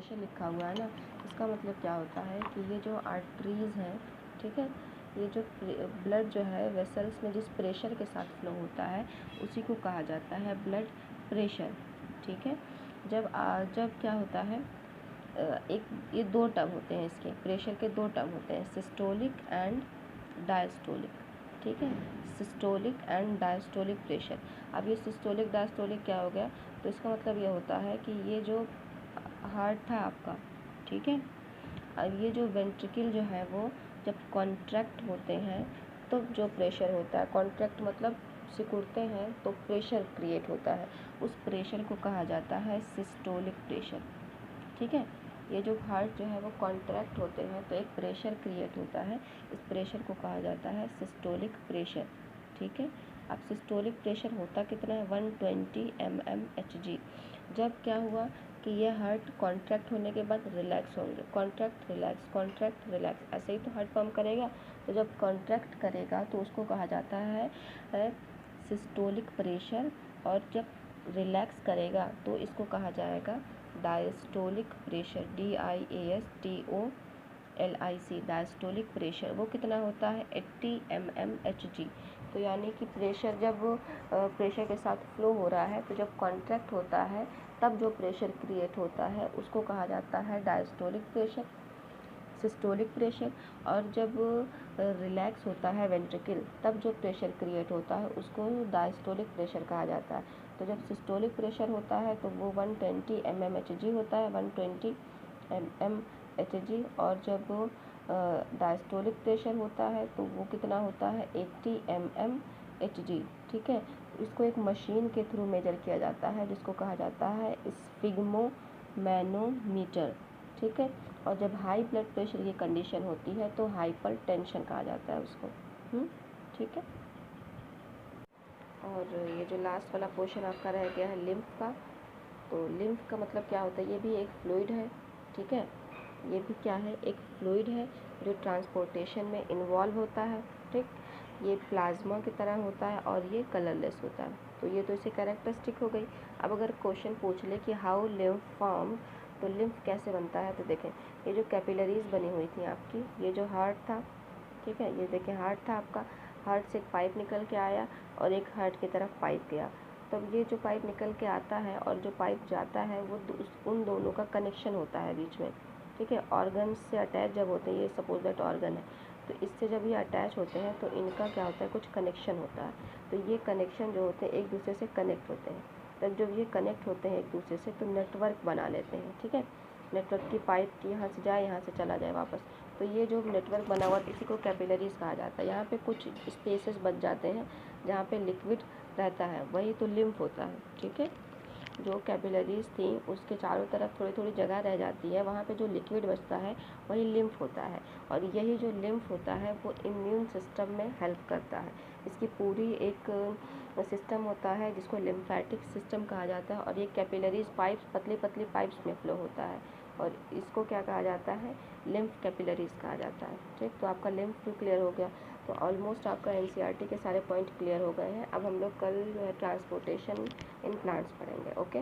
Pressure लिखा हुआ है ना, इसका मतलब क्या होता है कि ये जो आर्टरीज़ हैं, ठीक है, ये जो ब्लड जो है वेसल्स में जिस प्रेशर के साथ फ्लो होता है उसी को कहा जाता है ब्लड प्रेशर, ठीक है। जब क्या होता है, ये दो टर्म होते हैं, इसके प्रेशर के दो टर्म होते हैं, सिस्टोलिक एंड डायस्टोलिक, ठीक है, सिस्टोलिक एंड डायस्टोलिक प्रेशर। अब ये सिस्टोलिक डायस्टोलिक क्या हो गया, तो इसका मतलब ये होता है कि ये जो हार्ट था आपका, ठीक है, अब ये जो वेंट्रिकल जो है वो जब कॉन्ट्रैक्ट होते हैं तो जो प्रेशर होता है, कॉन्ट्रैक्ट मतलब सिकुड़ते हैं तो प्रेशर क्रिएट होता है, उस प्रेशर को कहा जाता है सिस्टोलिक प्रेशर, ठीक है। ये जो हार्ट जो है वो कॉन्ट्रैक्ट होते हैं तो एक प्रेशर क्रिएट होता है, इस प्रेशर को कहा जाता है सिस्टोलिक प्रेशर, ठीक है। अब सिस्टोलिक प्रेशर होता कितना है, 120 mmHg। जब क्या हुआ कि ये हार्ट कॉन्ट्रैक्ट होने के बाद रिलैक्स होंगे, कॉन्ट्रैक्ट रिलैक्स, ऐसे ही तो हार्ट पंप करेगा, तो जब कॉन्ट्रैक्ट करेगा तो उसको कहा जाता है सिस्टोलिक प्रेशर, और जब रिलैक्स करेगा तो इसको कहा जाएगा diastolic pressure, DIASTOLIC, diastolic pressure. वो कितना होता है, 80 mmHg। तो यानी कि प्रेशर जब प्रेशर के साथ फ्लो हो रहा है तो जब कॉन्ट्रैक्ट होता है तब जो प्रेशर क्रिएट होता है उसको कहा जाता है डायस्टोलिक प्रेशर, सिस्टोलिक प्रेशर। और जब रिलैक्स होता है वेंट्रिकल तब जो प्रेशर क्रिएट होता है उसको डायस्टोलिक प्रेशर कहा जाता है। तो जब सिस्टोलिक प्रेशर होता है तो वो 120 mmHg होता है, 120 mmHg। और जब डायस्टोलिक प्रेशर होता है तो वो कितना होता है, 80 mmHg, ठीक है। इसको एक मशीन के थ्रू मेजर किया जाता है जिसको कहा जाता है स्फिग्मोमैनोमीटर, ठीक है। और जब हाई ब्लड प्रेशर की कंडीशन होती है तो हाइपर टेंशन कहा जाता है उसको, ठीक है। और ये जो लास्ट वाला पोर्शन आपका रह गया है लिम्फ का, तो लिम्फ का मतलब क्या होता है, ये भी एक फ्लूइड है, ठीक है, ये भी क्या है, एक फ्लूइड है जो ट्रांसपोर्टेशन में इन्वॉल्व होता है, ठीक। ये प्लाज्मा की तरह होता है और ये कलरलेस होता है। तो ये तो इसे कैरेक्टरिस्टिक हो गई। अब अगर क्वेश्चन पूछ ले कि हाउ लिम्फ फॉर्म, तो लिम्फ कैसे बनता है, तो देखें ये जो कैपिलरीज बनी हुई थी आपकी, ये जो हार्ट था, ठीक है, ये देखें हार्ट था आपका, हार्ट से एक पाइप निकल के आया और एक हार्ट की तरफ पाइप गया। तब ये जो पाइप निकल के आता है और जो पाइप जाता है वो उन दोनों का कनेक्शन होता है बीच में, ठीक है। ऑर्गन से अटैच जब होते हैं, ये सपोज दैट ऑर्गन है, तो इससे जब ये अटैच होते हैं तो इनका क्या होता है, कुछ कनेक्शन होता है। तो ये कनेक्शन जो होते हैं एक दूसरे से कनेक्ट होते हैं, तब जब ये कनेक्ट होते हैं एक दूसरे से तो नेटवर्क बना लेते हैं, ठीक है। नेटवर्क की पाइप यहाँ से जाए, यहाँ से चला जाए वापस, तो ये जो नेटवर्क बना हुआ इसी को कैपिलरीज कहा जाता है। यहाँ पे कुछ स्पेसेस बच जाते हैं जहाँ पे लिक्विड रहता है, वही तो लिम्फ होता है, ठीक है। जो कैपिलरीज थी उसके चारों तरफ थोड़ी थोड़ी जगह रह जाती है, वहाँ पे जो लिक्विड बचता है वही लिम्फ होता है। और यही जो लिम्फ होता है वो इम्यून सिस्टम में हेल्प करता है। इसकी पूरी एक सिस्टम होता है जिसको लिम्फेटिक सिस्टम कहा जाता है, और ये कैपिलरीज पाइप्स, पतली पतली पाइप्स में फ्लो होता है, और इसको क्या कहा जाता है, लिम्फ कैपिलरीज कहा जाता है, ठीक। तो आपका लिम्फ भी क्लियर हो गया। तो ऑलमोस्ट आपका एनसीईआरटी के सारे पॉइंट क्लियर हो गए हैं। अब हम लोग कल जो है ट्रांसपोर्टेशन इन प्लांट्स पढ़ेंगे, ओके।